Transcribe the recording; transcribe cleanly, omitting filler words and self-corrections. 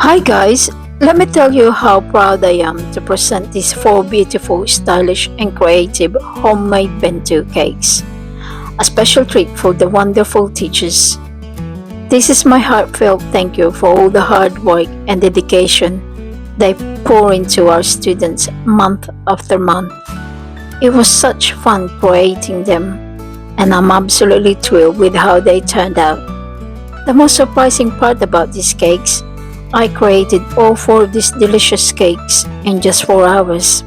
Hi guys, let me tell you how proud I am to present these four beautiful, stylish, and creative homemade bento cakes. A special treat for the wonderful teachers. This is my heartfelt thank you for all the hard work and dedication they pour into our students month after month. It was such fun creating them, and I'm absolutely thrilled with how they turned out. The most surprising part about these cakes, I created all four of these delicious cakes in just 4 hours.